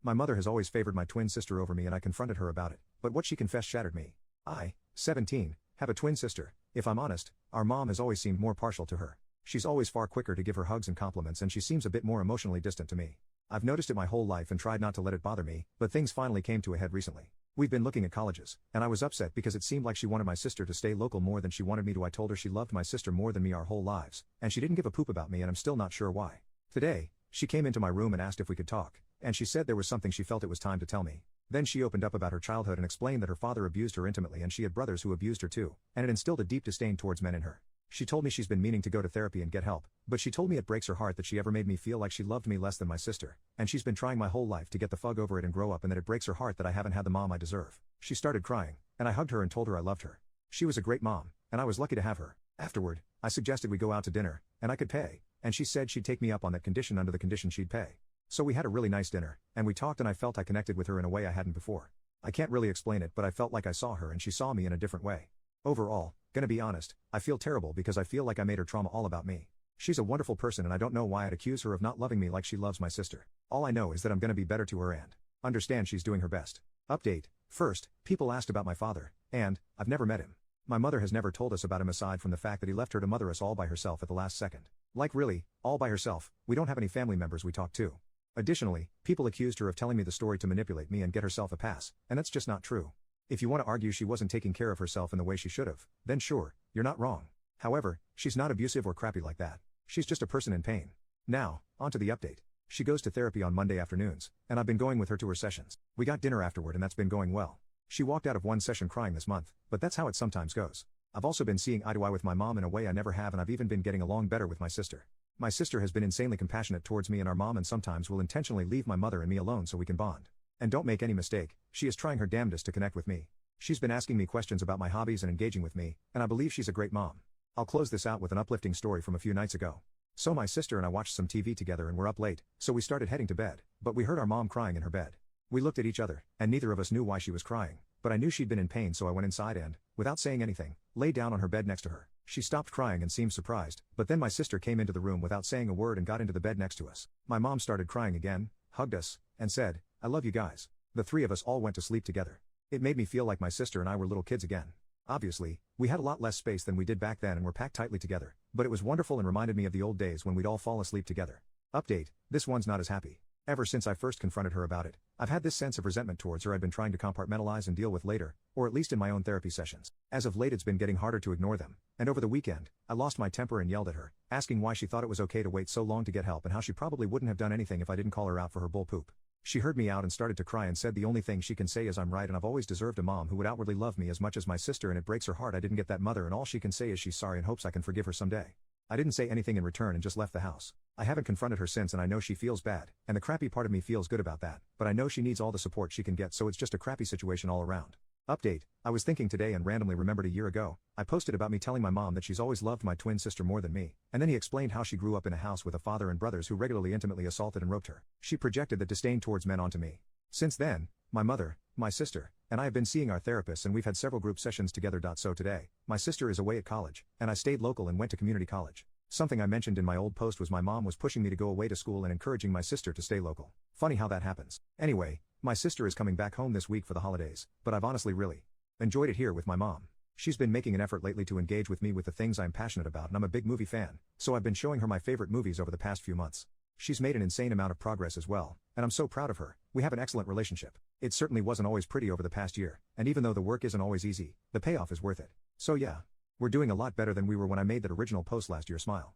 My mother has always favored my twin sister over me and I confronted her about it, but what she confessed shattered me. I, 17, have a twin sister. If I'm honest, our mom has always seemed more partial to her. She's always far quicker to give her hugs and compliments and she seems a bit more emotionally distant to me. I've noticed it my whole life and tried not to let it bother me, but things finally came to a head recently. We've been looking at colleges, and I was upset because it seemed like she wanted my sister to stay local more than she wanted me to. I told her she loved my sister more than me our whole lives, and she didn't give a poop about me and I'm still not sure why. Today, she came into my room and asked if we could talk, and she said there was something she felt it was time to tell me. Then she opened up about her childhood and explained that her father abused her intimately and she had brothers who abused her too, and it instilled a deep disdain towards men in her. She told me she's been meaning to go to therapy and get help, but she told me it breaks her heart that she ever made me feel like she loved me less than my sister, and she's been trying my whole life to get the fug over it and grow up, and that it breaks her heart that I haven't had the mom I deserve. She started crying, and I hugged her and told her I loved her. She was a great mom, and I was lucky to have her. Afterward, I suggested we go out to dinner, and I could pay, and she said she'd take me up on that condition under the condition she'd pay. So we had a really nice dinner, and we talked and I felt I connected with her in a way I hadn't before. I can't really explain it, but I felt like I saw her and she saw me in a different way. Overall, gonna be honest, I feel terrible because I feel like I made her trauma all about me. She's a wonderful person and I don't know why I'd accuse her of not loving me like she loves my sister. All I know is that I'm gonna be better to her and understand she's doing her best. Update. First, people asked about my father, and I've never met him. My mother has never told us about him aside from the fact that he left her to mother us all by herself at the last second. Like really, all by herself. We don't have any family members we talk to. Additionally, people accused her of telling me the story to manipulate me and get herself a pass, and that's just not true. If you want to argue she wasn't taking care of herself in the way she should have, then sure, you're not wrong. However, she's not abusive or crappy like that. She's just a person in pain. Now, on to the update. She goes to therapy on Monday afternoons, and I've been going with her to her sessions. We got dinner afterward and that's been going well. She walked out of one session crying this month, but that's how it sometimes goes. I've also been seeing eye to eye with my mom in a way I never have, and I've even been getting along better with my sister. My sister has been insanely compassionate towards me and our mom, and sometimes will intentionally leave my mother and me alone so we can bond. And don't make any mistake, she is trying her damnedest to connect with me. She's been asking me questions about my hobbies and engaging with me, and I believe she's a great mom. I'll close this out with an uplifting story from a few nights ago. So my sister and I watched some TV together and were up late, so we started heading to bed, but we heard our mom crying in her bed. We looked at each other, and neither of us knew why she was crying, but I knew she'd been in pain, so I went inside and, without saying anything, lay down on her bed next to her. She stopped crying and seemed surprised, but then my sister came into the room without saying a word and got into the bed next to us. My mom started crying again, hugged us, and said, "I love you guys." The three of us all went to sleep together. It made me feel like my sister and I were little kids again. Obviously, we had a lot less space than we did back then and were packed tightly together, but it was wonderful and reminded me of the old days when we'd all fall asleep together. Update, this one's not as happy. Ever since I first confronted her about it, I've had this sense of resentment towards her I'd been trying to compartmentalize and deal with later, or at least in my own therapy sessions. As of late it's been getting harder to ignore them, and over the weekend, I lost my temper and yelled at her, asking why she thought it was okay to wait so long to get help and how she probably wouldn't have done anything if I didn't call her out for her bull poop. She heard me out and started to cry and said the only thing she can say is I'm right and I've always deserved a mom who would outwardly love me as much as my sister, and it breaks her heart I didn't get that mother, and all she can say is she's sorry and hopes I can forgive her someday. I didn't say anything in return and just left the house. I haven't confronted her since and I know she feels bad, and the crappy part of me feels good about that, but I know she needs all the support she can get, so it's just a crappy situation all around. Update, I was thinking today and randomly remembered a year ago, I posted about me telling my mom that she's always loved my twin sister more than me, and then he explained how she grew up in a house with a father and brothers who regularly intimately assaulted and roped her. She projected that disdain towards men onto me. Since then, my mother, my sister, and I have been seeing our therapists and we've had several group sessions together. So today, my sister is away at college, and I stayed local and went to community college. Something I mentioned in my old post was my mom was pushing me to go away to school and encouraging my sister to stay local. Funny how that happens. Anyway, my sister is coming back home this week for the holidays, but I've honestly really enjoyed it here with my mom. She's been making an effort lately to engage with me with the things I'm passionate about, and I'm a big movie fan, so I've been showing her my favorite movies over the past few months. She's made an insane amount of progress as well, and I'm so proud of her. We have an excellent relationship. It certainly wasn't always pretty over the past year, and even though the work isn't always easy, the payoff is worth it. So yeah, we're doing a lot better than we were when I made that original post last year. Smile.